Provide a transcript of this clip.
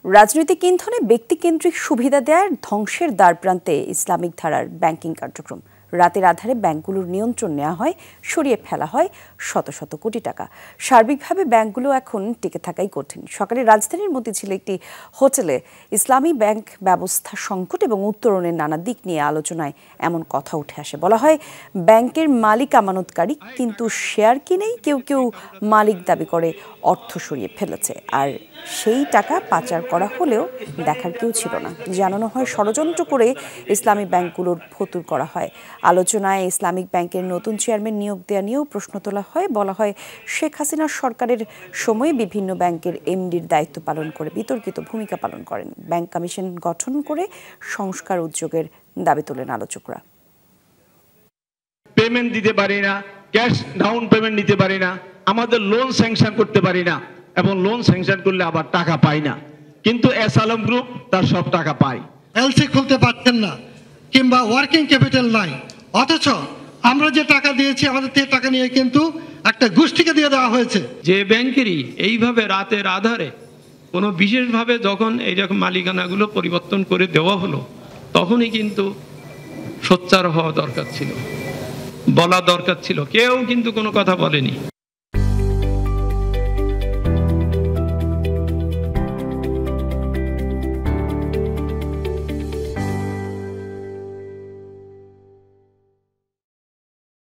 রাজনৈতিক ইন্ধনে ব্যক্তিকেন্দ্রিক সুবিধা দেওয়ার ধ্বংসের দ্বারপ্রান্তে ইসলামিক ধারার ব্যাংকিং কার্যক্রম। রাতের আধারে ব্যাংকগুলোর নিয়ন্ত্রণ নেওয়া হয়, সরিয়ে ফেলা হয় শত শত কোটি টাকা। সার্বিকভাবে ব্যাংকগুলো এখন টিকে থাকাই কঠিন। সকালে রাজধানীর মতিঝিলে একটি হোটেলে ইসলামী ব্যাংক ব্যবস্থা সংকট এবং উত্তরণের নানা দিক নিয়ে আলোচনায় এমন কথা উঠে আসে। বলা হয়, ব্যাংকের মালিক আমানতকারী, কিন্তু শেয়ার কিনেই কেউ কেউ মালিক দাবি করে অর্থ সরিয়ে ফেলেছে। আর সেই টাকা পাচার করা হলেও দেখার কেউ ছিল না। জানানো হয় ষড়যন্ত্র করে ইসলামী ব্যাংকগুলোর ফতুর করা হয়। আলোচনায় ইসলামিক ব্যাংকের নতুন চেয়ারম্যান নিয়োগ দেওয়া নিয়েও প্রশ্ন তোলা হয়। বলা হয়, শেখ হাসিনার সরকারের সময়ে বিভিন্ন ব্যাংকের এমডির দায়িত্ব পালন করে বিতর্কিত ভূমিকা পালন করেন। ব্যাংক কমিশন গঠন করে সংস্কার উদ্যোগের দাবি তোলেন আলোচকরা। পেমেন্ট দিতে পারি না, ক্যাশ ডাউন পেমেন্ট দিতে পারি না, আমাদের লোন স্যাংশন করতে পারি না, এবং লোন স্যাংশন করলে আবার টাকা পাই না। কিন্তু এস আলম গ্রুপ তার সব টাকা পায়। এলসি খুলতে পারছেন না, কিংবা ওয়ার্কিং ক্যাপিটাল নাই, অথচ আমরা যে টাকা দিয়েছি আমাদের থেকে টাকা নিয়ে কিন্তু একটা গোষ্ঠীকে দিয়ে দেওয়া হয়েছে। যে ব্যাংকেরই এইভাবে রাতের আধারে কোনো বিশেষভাবে যখন এইরকম মালিকানাগুলো পরিবর্তন করে দেওয়া হলো, তখনই কিন্তু সোচ্চার হওয়া দরকার ছিল, বলা দরকার ছিল। কেউ কিন্তু কোনো কথা বলেনি।